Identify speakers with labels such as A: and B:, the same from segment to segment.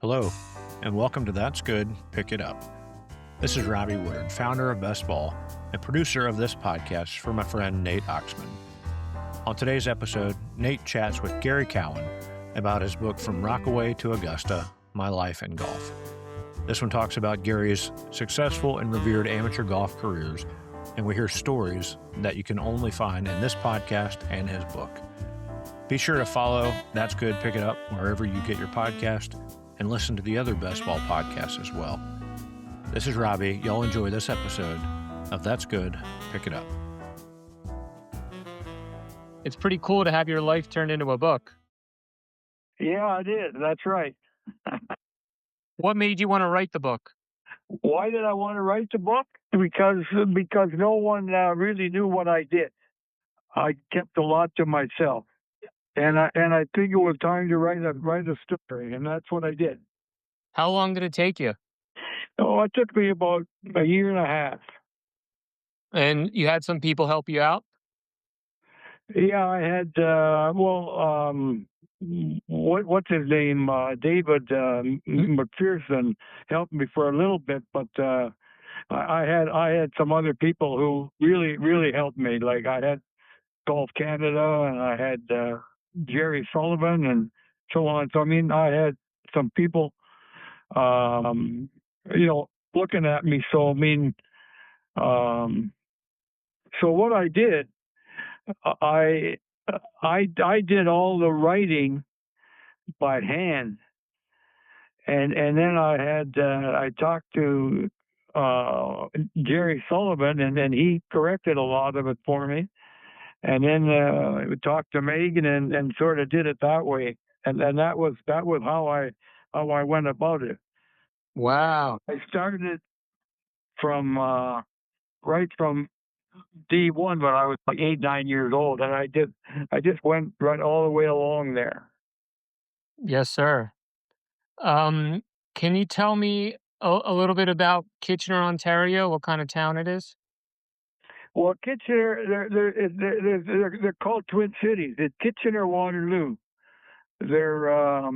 A: Hello, and welcome to That's Good, Pick It Up. This is Robbie Woodard, founder of BestBall and producer of this podcast for my friend Nate Oxman. On today's episode, Nate chats with Gary Cowan about his book From Rockway to Augusta, My Life in Golf. This one talks about Gary's successful and revered amateur golf careers, and we hear stories that you can only find in this podcast and his book. Be sure to follow That's Good, Pick It Up wherever you get your podcast, and listen to the other BestBall podcasts as well. This is Robbie. Y'all enjoy this episode of That's Good, Pick It Up.
B: It's pretty cool to have your life turned into a book.
C: Yeah, I did. That's right.
B: What made you want to write the book?
C: Why did I want to write the book? Because no one really knew what I did. I kept a lot to myself, and I think it was time to write a story, and that's what I did.
B: How long did it take you?
C: Oh, it took me about a year and a half.
B: And you had some people help you out?
C: Yeah, I had. What's his name? David McPherson helped me for a little bit, but I had some other people who really helped me. Like I had Golf Canada, and I had Jerry Sullivan, and so on. So I mean, I had some people, looking at me. So I mean, so what I did, I did all the writing by hand, and then I talked to Jerry Sullivan, and then he corrected a lot of it for me. And then we talked to Megan and sort of did it that way. And that was how I went about it.
B: Wow.
C: I started it from right from D1 when I was like 8-9 years old, and I just went right all the way along there.
B: Yes, sir. Can you tell me a little bit about Kitchener, Ontario? What kind of town it is?
C: Well, Kitchener, they're called Twin Cities. It's Kitchener, Waterloo. They're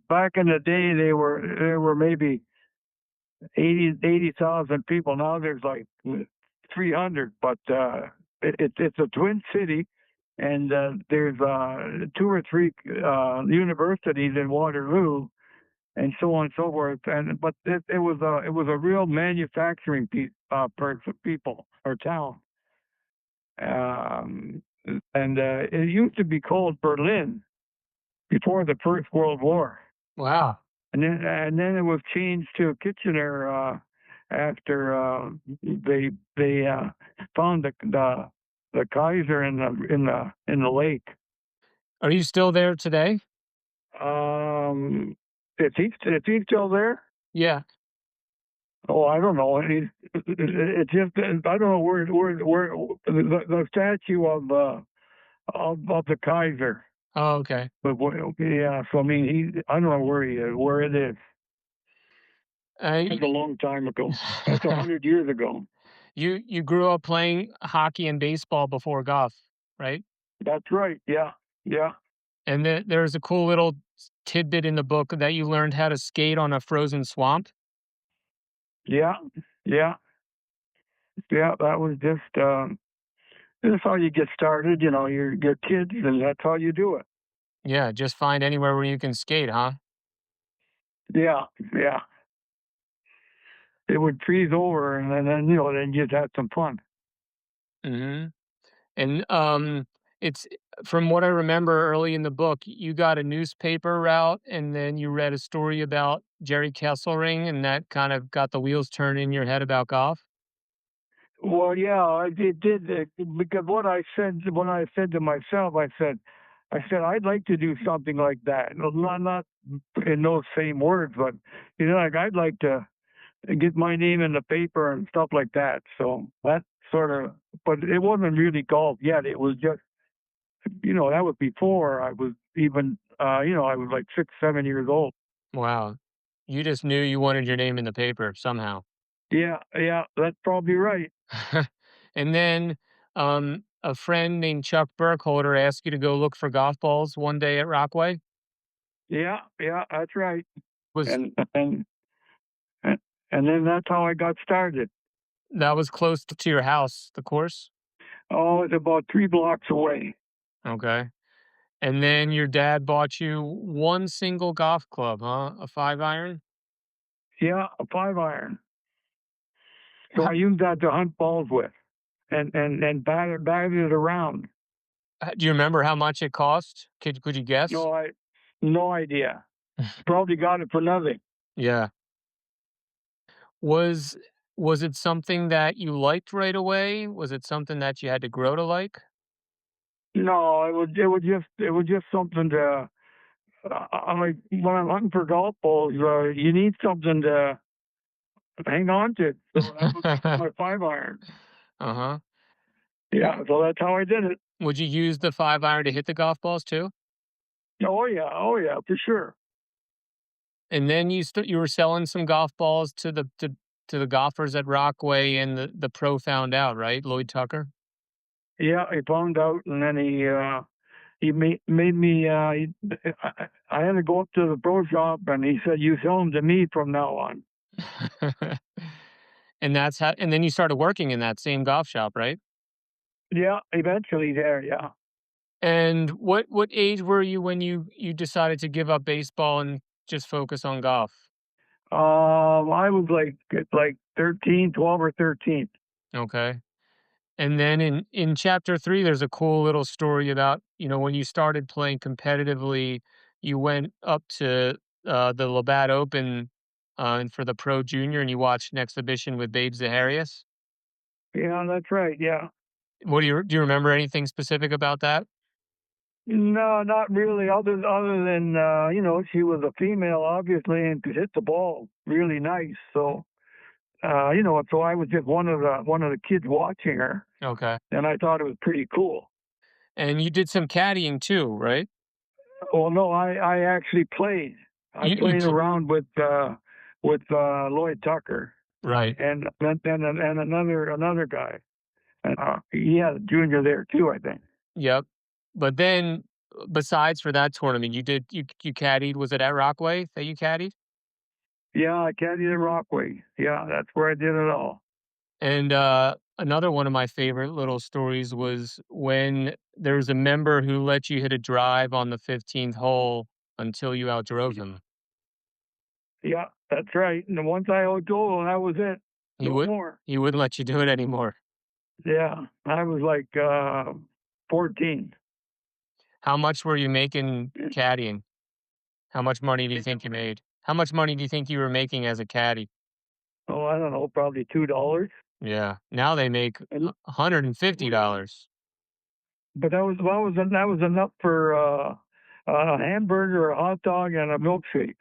C: back in the day there were maybe 80,000 people. Now there's like 300, but it's a twin city, and there's 2 or 3 universities in Waterloo, and so on and so forth. But it was a real manufacturing people or town, and it used to be called Berlin before the First World War.
B: Wow.
C: And then it was changed to Kitchener after they found the Kaiser in the lake.
B: Are you still there today?
C: Is he still there?
B: Yeah.
C: Oh, I don't know. It's just I don't know where the statue of the Kaiser.
B: Oh, okay.
C: But yeah, so I mean, I don't know where it is. That's a long time ago. That's 100 years ago.
B: You grew up playing hockey and baseball before golf, right?
C: That's right. Yeah.
B: And there's a cool little tidbit in the book that you learned how to skate on a frozen swamp.
C: Yeah. That was just that's how you get started. You're kids, and that's how you do it.
B: Yeah, just find anywhere where you can skate, huh?
C: Yeah. It would freeze over, and then then you'd have some fun.
B: Mm-hmm. And it's from what I remember early in the book, you got a newspaper route, and then you read a story about Jerry Kesselring, and that kind of got the wheels turned in your head about golf.
C: Well, yeah, it did because what I said when I said to myself, I said I'd like to do something like that. Not in those same words, but like I'd like to get my name in the paper and stuff like that. So that sort of, but it wasn't really golf yet. It was just, that was before I was even, I was like 6-7 years old.
B: Wow. You just knew you wanted your name in the paper somehow.
C: Yeah, that's probably right.
B: And then a friend named Chuck Burkholder asked you to go look for golf balls one day at Rockway.
C: Yeah, yeah, that's right.
B: Was
C: And and and and then that's how I got started.
B: that was close to your house, the course?
C: Oh, it's about 3 blocks away.
B: Okay. And then your dad bought you one single golf club, huh? A 5-iron?
C: Yeah, a 5 iron. So
B: Ho
C: I used that to hunt balls with, and bat it around.
B: Do you remember how much it cost? Could you guess?
C: No, no idea. Probably got it for nothing.
B: Yeah. Was was it something that you liked right away? Was it something that you had to grow to like?
C: No, it was just something to. I'm like when I'm hunting for golf balls, you need something to hang on to. So that was my 5 iron.
B: Uh-huh.
C: Yeah, so that's how I did it.
B: Would you use the 5-iron to hit the golf balls too?
C: Oh yeah, for sure.
B: And then you were selling some golf balls to the golfers at Rockway, and the pro found out, right? Lloyd Tucker?
C: Yeah, he found out, and then he made me. I had to go up to the pro shop, and he said, "You sell them to me from now on."
B: And then you started working in that same golf shop, right?
C: Yeah, eventually there. Yeah,
B: And what age were you when you decided to give up baseball and just focus on golf?
C: I was like 13, 12 or 13.
B: Okay. And then in chapter 3, there's a cool little story about, when you started playing competitively, you went up to the Labatt Open and for the Pro Junior, and you watched an exhibition with Babe Zaharias.
C: Yeah, that's right. Yeah.
B: Do you remember anything specific about that?
C: No, not really. Other than she was a female, obviously, and could hit the ball really nice. So so I was just one of the kids watching her,
B: Okay.
C: and I thought it was pretty cool.
B: And you did some caddying too, right?
C: Well, no, I actually played. I
B: You
C: played
B: pl-
C: around with Lloyd Tucker
B: right.
C: and another guy. And he had a junior there too, I think.
B: Yep. But then, besides for that tournament, you caddied. Was it at Rockway that you caddied?
C: Yeah, I caddied at Rockway. Yeah, that's where I did it all.
B: And another one of my favorite little stories was when there was a member who let you hit a drive on the 15th hole until you outdrove him.
C: Yeah, that's right. And once I told him, that was it.
B: He
C: No
B: would
C: more.
B: he wouldn't let you do it anymore.
C: Yeah, I was like 14.
B: How much were you making caddying? How much money do you think you made? How much money do you think you were making as a caddy?
C: Oh, I don't know, probably $2.
B: Yeah. Now they make
C: And
B: $150.
C: but that was enough for a hamburger, a hot dog, and a milkshake.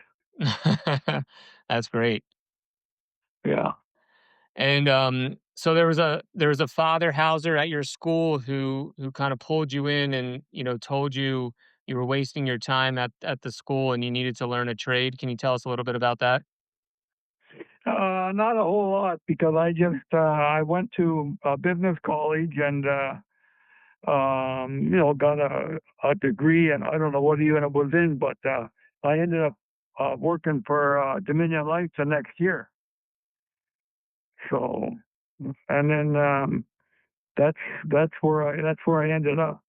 B: That's great.
C: Yeah.
B: And so there was a father houser at your school who kind of pulled you in and told you you were wasting your time at the school and you needed to learn a trade. Can you tell us a little bit about that?
C: Not a whole lot because I went to a business college and got a degree, and I don't know what even it was in, but I ended up working for Dominion Life the next year. So, and then that's that's where I ended up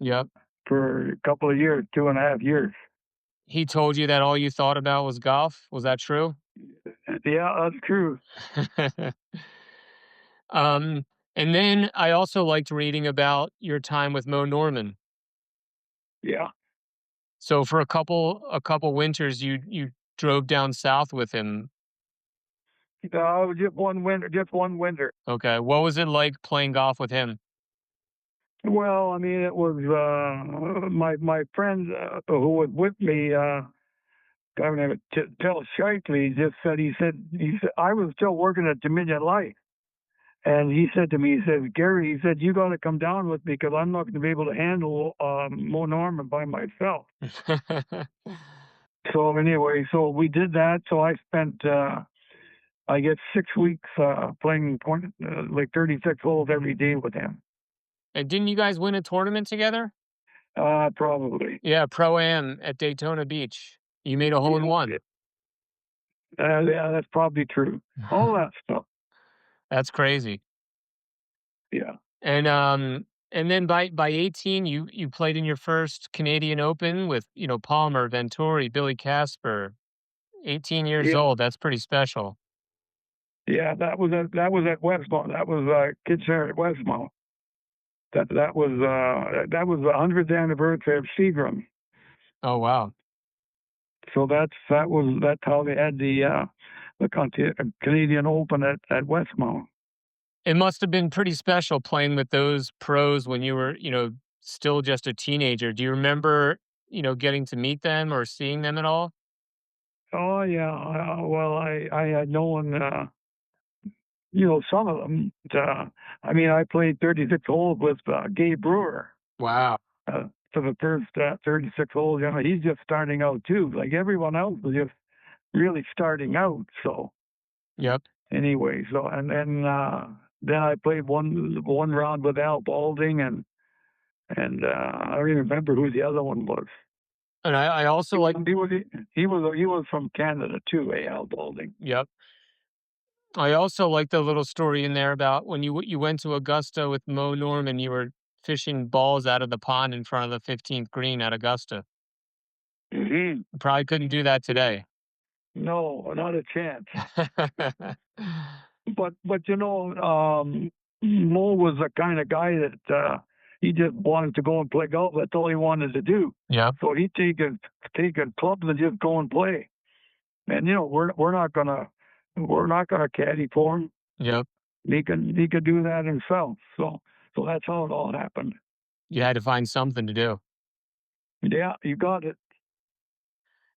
B: Yep.
C: for a couple of years, 2.5 years.
B: He told you that all you thought about was golf. Was that true?
C: Yeah, that's true.
B: um, and then I also liked reading about your time with Mo Norman.
C: Yeah.
B: So for a couple winters, you drove down south with him.
C: Just one winter. Just one winter.
B: Okay, what was it like playing golf with him?
C: Well, I mean, it was my friend who was with me. Guy named Tell Shikely he said I was still working at Dominion Life, and he said to me, he said, Gary, he said, you got to come down with me because I'm not going to be able to handle Mo Norman by myself. So anyway, so we did that. So I spent I guess 6 weeks playing like 36 holes every day with him.
B: And didn't you guys win a tournament together?
C: Probably.
B: Yeah, Pro-Am at Daytona Beach. You made a hole in one.
C: Yeah, that's probably true. All that stuff.
B: That's crazy.
C: Yeah.
B: And then by 18, you played in your first Canadian Open with, Palmer, Venturi, Billy Casper. 18 years
C: Yeah.
B: old. That's pretty special.
C: Yeah, that was at Westmount. That was Kids Center at Westmount. That was the 100th anniversary of Seagram.
B: Oh wow.
C: So that's how they had the Canadian Open at Westmount.
B: It must have been pretty special playing with those pros when you were, still just a teenager. Do you remember, getting to meet them or seeing them at all?
C: Oh yeah. Well, I had known some of them. I mean, I played 36 holes with Gabe Brewer.
B: Wow.
C: For the first 36 holes. He's just starting out too. Like everyone else was just really starting out. So
B: Yep.
C: anyway, then I played one round with Al Balding, and I don't even remember who the other one was.
B: And I also like.
C: He was from Canada too, Al Balding.
B: Yep. I also like the little story in there about when you went to Augusta with Mo Norman, you were fishing balls out of the pond in front of the 15th green at Augusta.
C: Mm-hmm.
B: Probably couldn't do that today.
C: No, not a chance. But Mo was the kind of guy that he just wanted to go and play golf. That's all he wanted to do.
B: Yeah.
C: So he'd take his clubs and just go and play. And we're not gonna caddy for him.
B: Yep.
C: He could do that himself. So that's how it all happened.
B: You had to find something to do.
C: Yeah, you got it.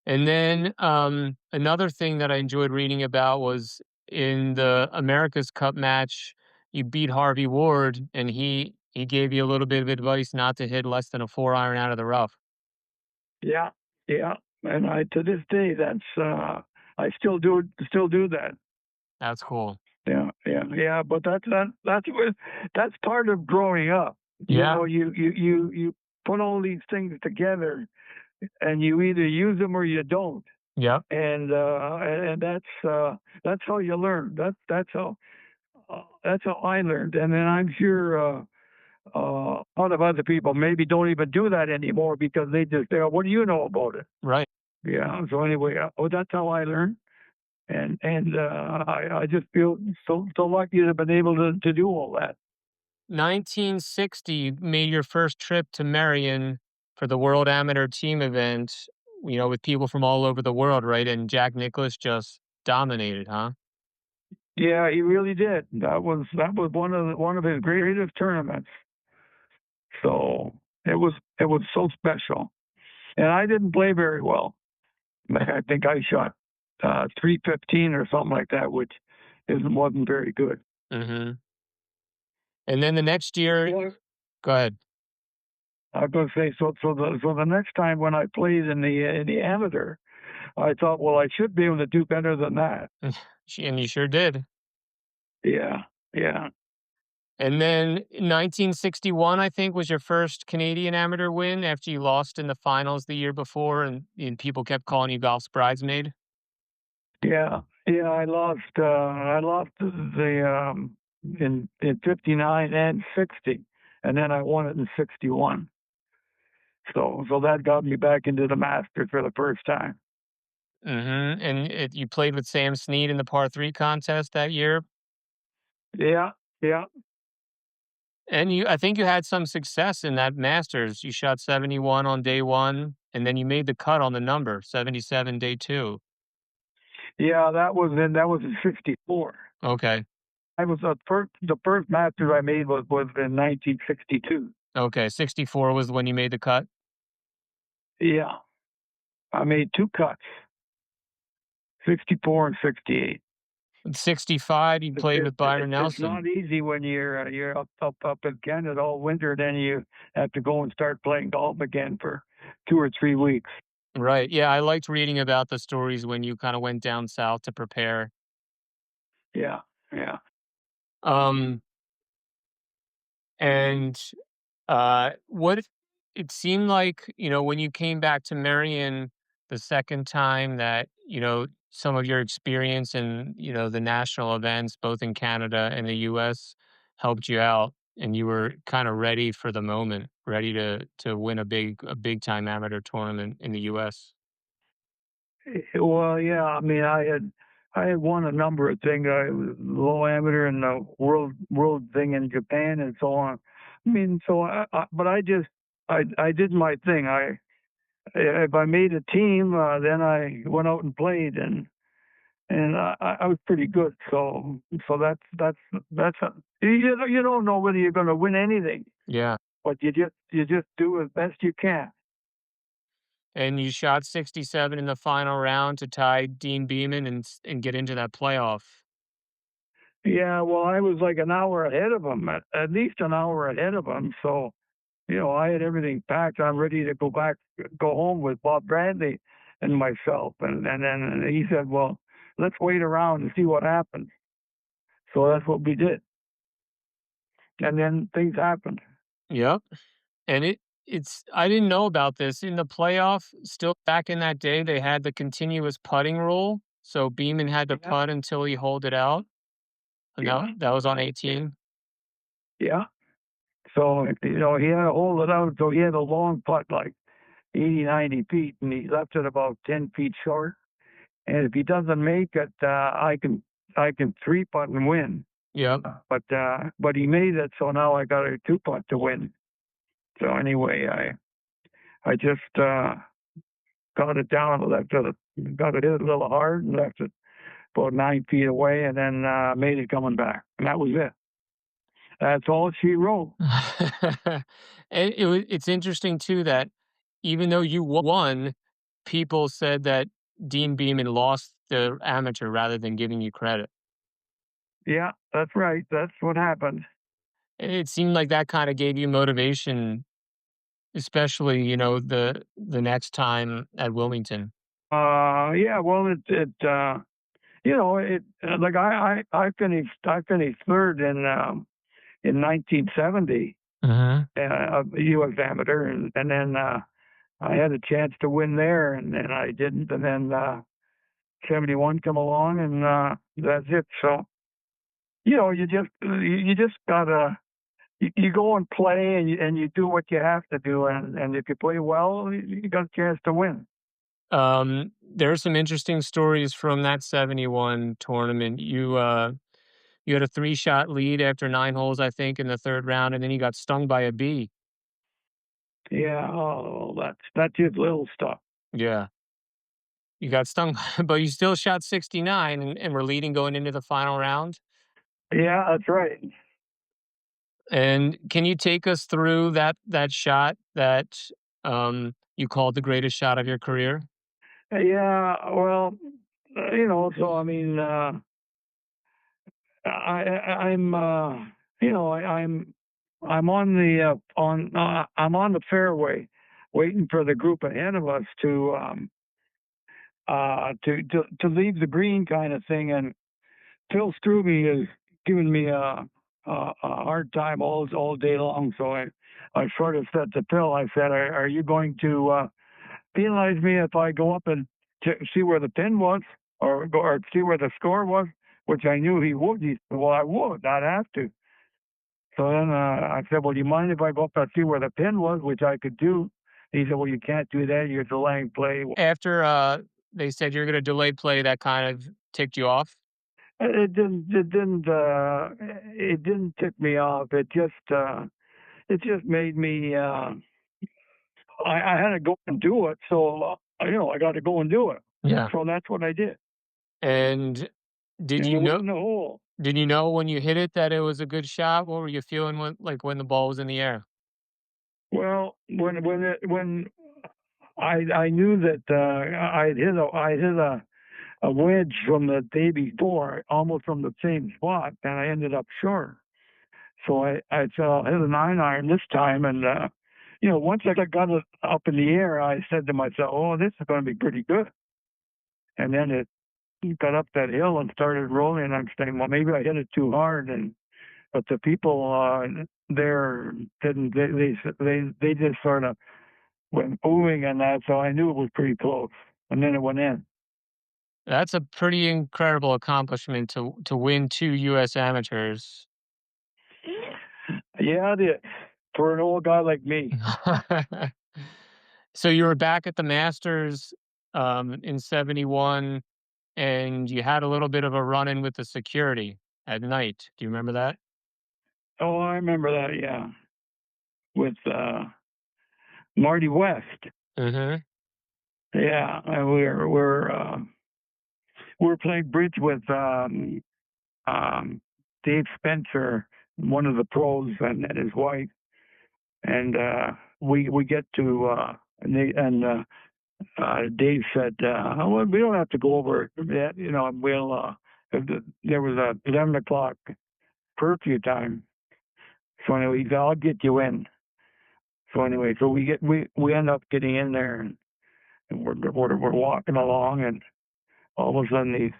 B: And then another thing that I enjoyed reading about was in the America's Cup match, you beat Harvey Ward, and he gave you a little bit of advice not to hit less than a 4-iron out of the rough.
C: Yeah, yeah. And to this day, that's I still do that.
B: That's cool.
C: Yeah. But that's part of growing up.
B: Yeah.
C: You put all these things together, and you either use them or you don't.
B: Yep.
C: And that's how you learn. That's how I learned. And then I'm sure a lot of other people maybe don't even do that anymore because they just say, "What do you know about it?"
B: Right.
C: Yeah. So anyway, that's how I learned. And I just feel so lucky to have been able to do all that.
B: 1960, you made your first trip to Marion for the World Amateur Team event, with people from all over the world, right? And Jack Nicklaus just dominated, huh?
C: Yeah, he really did. That was one of his greatest tournaments. So it was so special. And I didn't play very well. I think I shot 315 or something like that, which wasn't very good.
B: Mm-hmm. And then the next year, go ahead.
C: I was going to say, so the next time when I played in the amateur, I thought, well, I should be able to do better than that.
B: And you sure did.
C: Yeah.
B: And then 1961, I think, was your first Canadian amateur win after you lost in the finals the year before, and people kept calling you golf's bridesmaid.
C: Yeah. I lost the in 59 and 60, and then I won it in 61. So that got me back into the Masters for the first time.
B: Mm-hmm. And you played with Sam Snead in the par 3 contest that year.
C: Yeah.
B: And I think you had some success in that Masters. You shot 71 on day 1, and then you made the cut on the number, 77 day 2.
C: Yeah, that was in 64.
B: Okay.
C: I was the first Masters I made was in 1962.
B: Okay, 64 was when you made the cut?
C: Yeah. I made 2 cuts. 64 and 68.
B: 65, you played with Byron Nelson.
C: It's not easy when you're up in Canada all winter, then you have to go and start playing golf again for 2 or 3 weeks.
B: Right. Yeah, I liked reading about the stories when you kind of went down south to prepare.
C: Yeah.
B: And what it seemed like, when you came back to Marion the second time that, some of your experience in, the national events, both in Canada and the US, helped you out and you were kind of ready for the moment, ready to win a big time amateur tournament in the US.
C: Well, yeah, I mean, I had won a number of things, low amateur and the world thing in Japan and so on. I mean, so but I did my thing. If I made a team, then I went out and played, and I was pretty good. So that's you don't know whether you're going to win anything,
B: Yeah.
C: but you just do as best you can.
B: And you shot 67 in the final round to tie Dean Beeman and get into that playoff.
C: Yeah, well, I was like an hour ahead of him, at least an hour ahead of him. So, I had everything packed. I'm ready to go home with Bob Bradley and myself. And then he said, well, let's wait around and see what happens. So that's what we did. And then things happened.
B: Yep. And it's I didn't know about this. In the playoff, still back in that day, they had the continuous putting rule. So Beeman had to
C: Yeah,
B: putt until he holed it out. And that
C: yeah,
B: that was on 18.
C: yeah. So, he had to hold it out. So he had a long putt, like 80, 90 feet, and he left it about 10 feet short. And if he doesn't make it, I can three putt and win.
B: Yep.
C: But he made it, so now I got a two putt to win. So anyway, I just got it down, got it hit a little hard, and left it about 9 feet away, and then made it coming back, and that was it. That's all she wrote.
B: And it's interesting too that even though you won, people said that Dean Beeman lost the amateur rather than giving you credit.
C: Yeah, that's right. That's what happened.
B: And it seemed like that kind of gave you motivation, especially, the next time at Wilmington.
C: Yeah. Well, like I finished third in 1970,
B: Mhm.
C: U.S. amateur, and then I had a chance to win there, and then I didn't, and then 71 come along, and that's it. So you just gotta you go and play, and you do what you have to do, and if you play well, you got a chance to win.
B: There are some interesting stories from that 71 tournament. You had a three-shot lead after 9 holes, I think, in the 3rd round, and then you got stung by a bee.
C: Yeah, oh, that's just little stuff.
B: Yeah. You got stung, but you still shot 69 and were leading going into the final round.
C: Yeah, that's right.
B: And can you take us through that shot that, you called the greatest shot of your career?
C: Yeah, well, so I mean, I'm I'm on the fairway, waiting for the group ahead of us to leave the green, kind of thing. And Phil Struby is giving me a hard time all day long. So I sort of said to Phil, I said, are you going to penalize me if I go up and see where the pin was, or see where the score was? Which I knew he would. He said, well, I would. I'd have to. So then I said, well, do you mind if I go up and see where the pin was, which I could do? He said, well, you can't do that. You're delaying play.
B: After, they said you're gonna delay play, that kind of ticked you off?
C: It didn't tick me off. It just made me. I had to go and do it. So I got to go and do it.
B: Yeah.
C: So that's what I did,
B: And did
C: and
B: you
C: it was
B: know
C: in the hole.
B: did you know when you hit it that it was a good shot? What were you feeling when the ball was in the air?
C: Well, when I knew that I hit a wedge from the day before, almost from the same spot, and I ended up short. So I said I'll hit a 9 iron this time, and once I got it up in the air, I said to myself, "Oh, this is going to be pretty good." And then it got up that hill and started rolling, and I'm saying, "Well, maybe I hit it too hard," and but the people there didn't. They just sort of went booming and that, so I knew it was pretty close. And then it went in.
B: That's a pretty incredible accomplishment to win 2 US amateurs.
C: Yeah, it is. For an old guy like me.
B: So you were back at the Masters, in '71, and you had a little bit of a run-in with the security at night. Do you remember that?
C: Oh, I remember that. Yeah, with Marty West.
B: Mhm.
C: Yeah, and we're playing bridge with Dave Spencer, one of the pros, and his wife, and we get to Dave said, well, we don't have to go over that, we'll there was a 11 o'clock curfew time, so anyway, he said, I'll get you in. So anyway, so we end up getting in there, and we're walking along, and all of a sudden these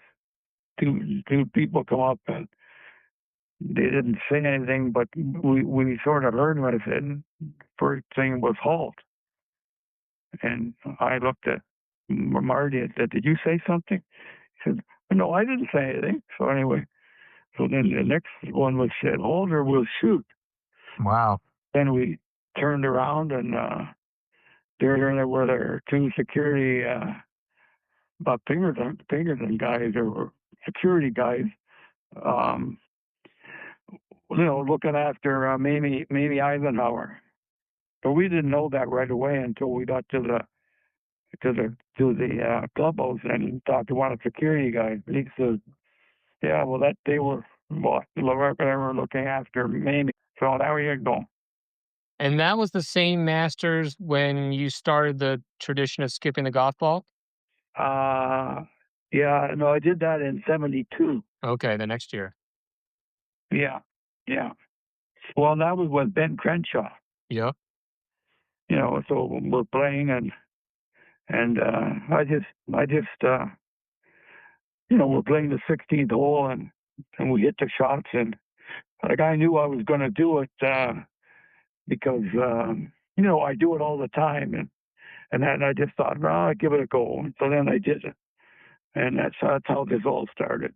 C: two people come up, and they didn't say anything, but we sort of heard what it said. First thing was halt, and I looked at Marty and said, "Did you say something?" He said, "No, I didn't say anything." So anyway, so then the next one was said, "Hold or we'll shoot."
B: Wow.
C: Then we turned around, and there were their two security, about Pinkerton guys, or security guys, um, looking after Mamie Eisenhower. But we didn't know that right away until we got to the clubhouse and talked to one of the security guys. He said, "Yeah, well, that they were looking after Mamie." So there you go.
B: And that was the same Masters when you started the tradition of skipping the golf ball?
C: Yeah, no, I did that in '72.
B: Okay, the next year.
C: Yeah, yeah. Well, that was with Ben Crenshaw.
B: Yep.
C: So we're playing, and I just we're playing the 16th hole, and we hit the shots, and like I knew I was going to do it because I do it all the time, and then I just thought, well, I'll give it a go. And so then I did it, and that's how this all started.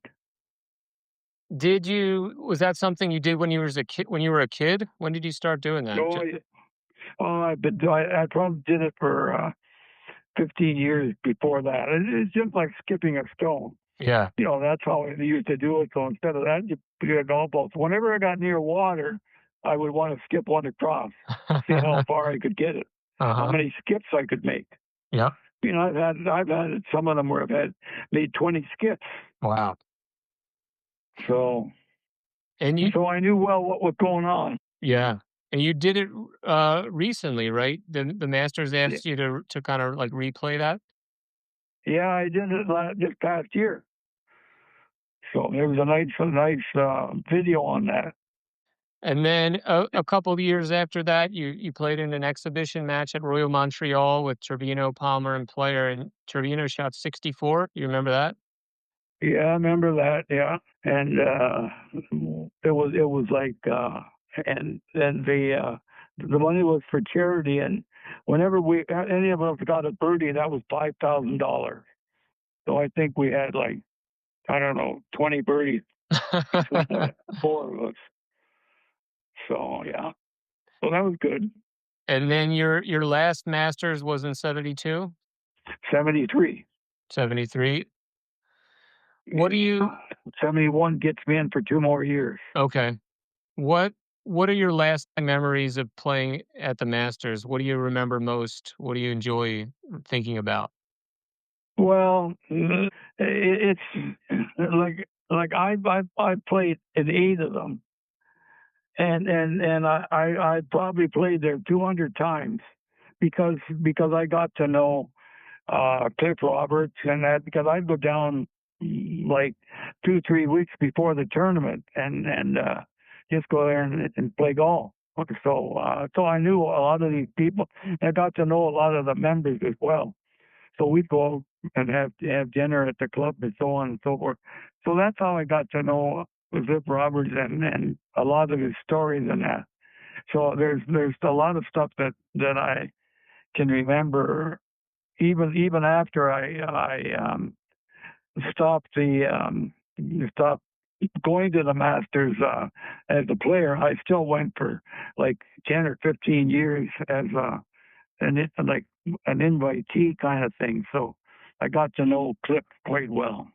B: Was that something you did when you was a kid when you were a kid? When did you start doing that?
C: I probably did it for 15 years before that. It's just like skipping a stone.
B: Yeah.
C: That's how I used to do it. So instead of that, you get a golf ball. So whenever I got near water, I would want to skip one across, see how far I could get it, how many skips I could make.
B: Yeah.
C: I've had some of them where I've made 20 skips.
B: Wow.
C: So so I knew well what was going on.
B: Yeah. And you did it recently, right? The Masters asked you to kind of like replay that?
C: Yeah, I did it this past year. So there was a nice video on that.
B: And then a couple of years after that, you played in an exhibition match at Royal Montreal with Trevino, Palmer, and Player, and Trevino shot 64. You remember that?
C: Yeah, I remember that. Yeah, and it was like, and then the money was for charity, and whenever any of us got a birdie, that was $5,000. So I think we had, like, I don't know, 20 birdies between the four of us. So yeah, so that was good.
B: And then your last Masters was in 72?
C: 73.
B: 73. What do you
C: 71 gets me in for 2 more years.
B: Okay. What what are your last memories of playing at the Masters? What do you remember most? What do you enjoy thinking about?
C: Well, it's like I played in 8 of them, and I probably played there 200 times because I got to know Cliff Roberts and that, because I'd go down like 2-3 weeks before the tournament and just go there and play golf. So I knew a lot of these people. I got to know a lot of the members as well. So we'd go out and have dinner at the club and so on and so forth. So that's how I got to know Zip Roberts and a lot of his stories and that. So there's a lot of stuff that I can remember even after I stopped the stopped going to the Masters as a player. I still went for like 10 or 15 years as like an invitee kind of thing. So I got to know Cliff quite well.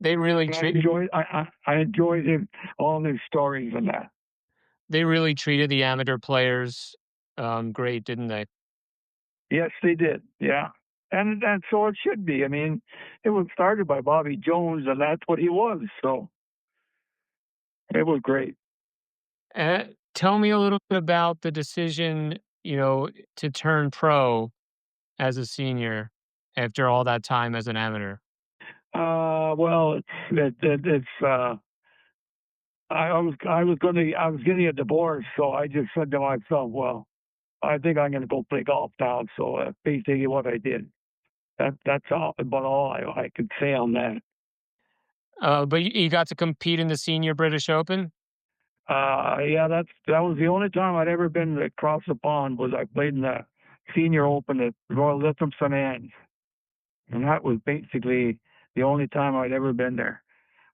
B: They really
C: And
B: treat
C: I enjoyed him, all his stories and that.
B: they really treated the amateur players great, didn't they?
C: Yes, they did. Yeah. And so it should be. I mean, it was started by Bobby Jones, and that's what he was. So it was great.
B: Tell me a little bit about the decision, to turn pro as a senior after all that time as an amateur.
C: Well, it's I was getting a divorce, so I just said to myself, well, I think I'm going to go play golf now. So basically, what I did. That's all about all I could say on that.
B: But you got to compete in the Senior British Open?
C: Yeah, that was the only time I'd ever been across the pond. Was I played in the Senior Open at Royal Lytham St Anne's, and that was basically the only time I'd ever been there.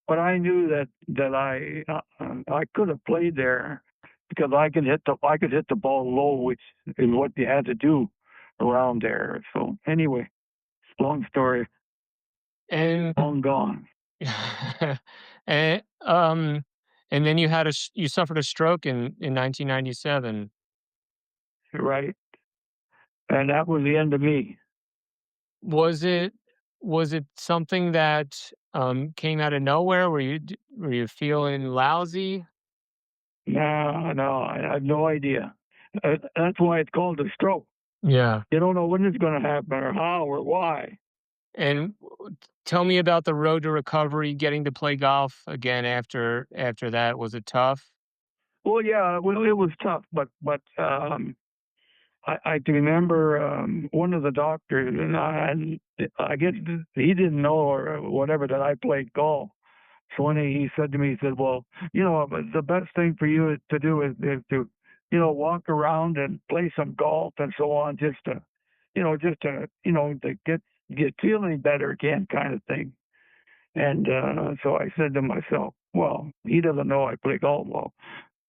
C: But I knew that I could have played there because I could hit the ball low, which is what you had to do around there. So anyway, long story,
B: And
C: long gone.
B: and, and then you suffered a stroke in 1997.
C: Right, and that was the end of me.
B: Was it was it something that, came out of nowhere? Were you feeling lousy?
C: No, no, I have no idea. That's why it's called a stroke.
B: Yeah.
C: You don't know when it's going to happen or how or why.
B: And tell me about the road to recovery, getting to play golf again after that. Was it tough?
C: Well, yeah, well, it was tough, but I can remember one of the doctors, and I guess he didn't know or whatever that I played golf. So when he said to me, he said, "Well, the best thing for you to do is to, walk around and play some golf and so on, to get feeling better again, kind of thing." And so I said to myself, "Well, he doesn't know I play golf. Well,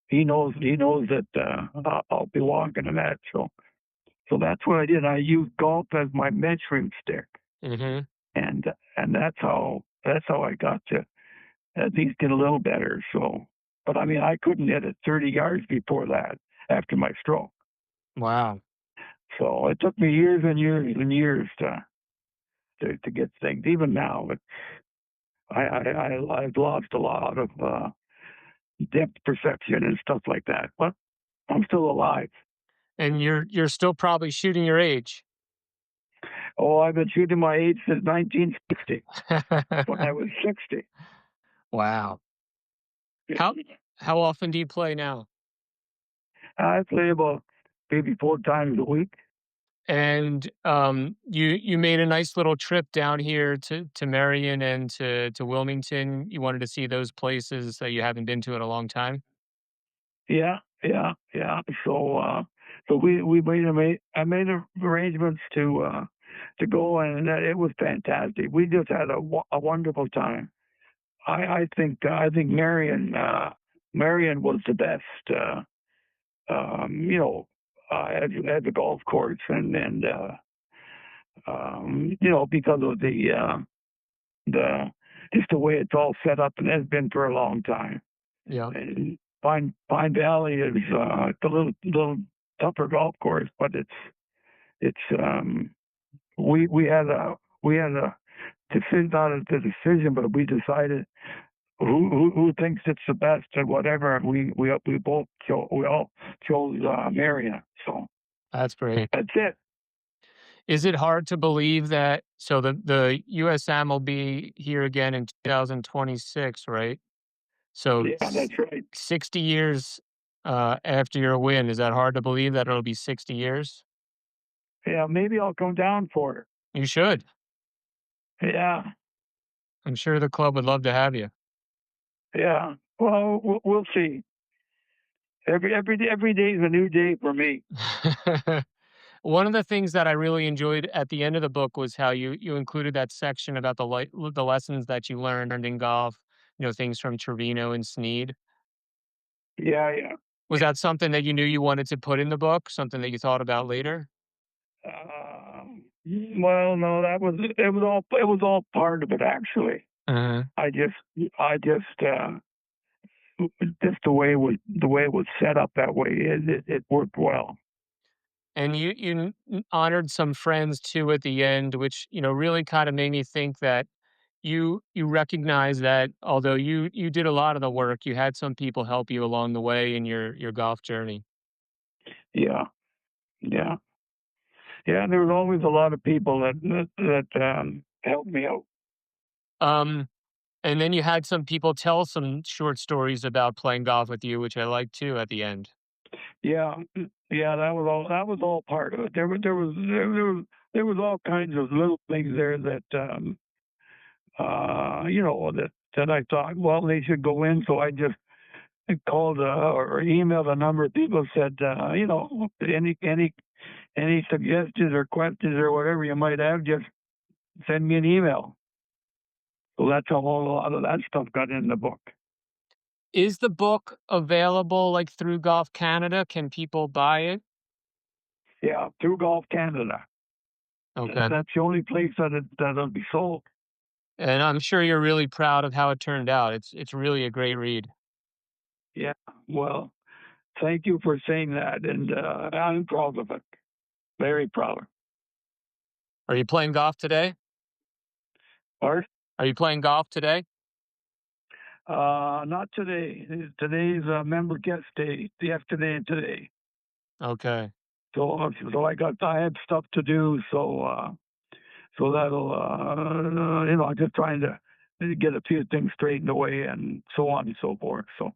C: he knows that I'll be walking and that." So that's what I did. I used golf as my measuring stick,
B: Mhm.
C: and and that's how I got to at least get a little better. So, but I mean, I couldn't hit it 30 yards before that after my stroke.
B: Wow.
C: So it took me years and years and years to get things. Even now, I've lost a lot of depth perception and stuff like that, but I'm still alive.
B: And you're still probably shooting your age.
C: Oh, I've been shooting my age since 1960 when I was 60.
B: Wow. How how often do you play now?
C: I play about maybe 4 times a week.
B: And you made a nice little trip down here to Marion and to Wilmington. You wanted to see those places that you haven't been to in a long time.
C: Yeah, yeah, yeah. So we I made arrangements to go, and it was fantastic. We just had a wonderful time. I think Marion was the best. At the golf course, and because of the just the way it's all set up and has been for a long time.
B: Yeah.
C: And Pine Valley is it's a little tougher golf course, but it's we had a decision, not a decision, but we decided who thinks it's the best and whatever. And we all chose Marion. So
B: That's great.
C: that's it.
B: Is it hard to believe that so the USM will be here again in 2026, right? So
C: Yeah, that's right.
B: 60 years after your win, is that hard to believe that it'll be 60 years?
C: Yeah, maybe I'll come down for
B: You should.
C: it. Yeah,
B: I'm sure the club would love to have you.
C: yeah. Well, we'll see. Every day is a new day for me.
B: One of the things that I really enjoyed at the end of the book was how you included that section about the lessons that you learned in golf, things from Trevino and Snead.
C: Yeah, yeah.
B: Was that something that you knew you wanted to put in the book, something that you thought about later?
C: Well, no, it was all part of it actually.
B: Uh-huh.
C: I just just the way it was set up that way, it worked well.
B: And you honored some friends too at the end, which, really kind of made me think that you recognize that although you did a lot of the work, you had some people help you along the way in your golf journey.
C: Yeah, yeah, yeah. There was always a lot of people that helped me out.
B: Um, and then you had some people tell some short stories about playing golf with you, which I liked too at the end.
C: Yeah, yeah. That was all part of it. There was all kinds of little things there that that I thought, well, they should go in. So I just called or emailed a number of people, said, any suggestions or questions or whatever you might have, just send me an email. So that's how a lot of that stuff got in the book.
B: Is the book available like through Golf Canada? Can people buy it?
C: Yeah, through Golf Canada.
B: Okay.
C: That's the only place that'll be sold.
B: And I'm sure you're really proud of how it turned out. It's really a great read.
C: Yeah. Well, thank you for saying that, and I'm proud of it. Very proud.
B: Are you playing golf today?
C: Art?
B: Are you playing golf today?
C: Not today. Today's member guest day. Yesterday and today.
B: Okay.
C: So I had stuff to do. So that'll I'm just trying to get a few things straightened away and so on and so forth. So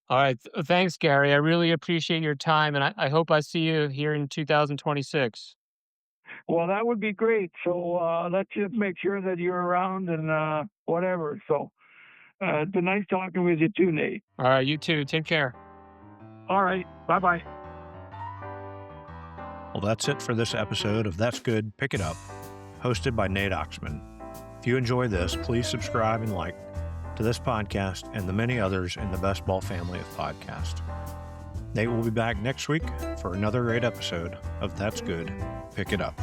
B: All right. Thanks, Gary. I really appreciate your time, and I hope I see you here in 2026.
C: well, that would be great. So let's just make sure that you're around and whatever. So it's been nice talking with you too, Nate.
B: All right. You too. Take care.
C: All right. Bye bye.
A: Well, that's it for this episode of That's Good, Pick It Up, hosted by Nate Oxman. If you enjoy this, please subscribe and like to this podcast and the many others in the BestBall family of podcasts. Nate will be back next week for another great episode of That's Good, Pick It Up.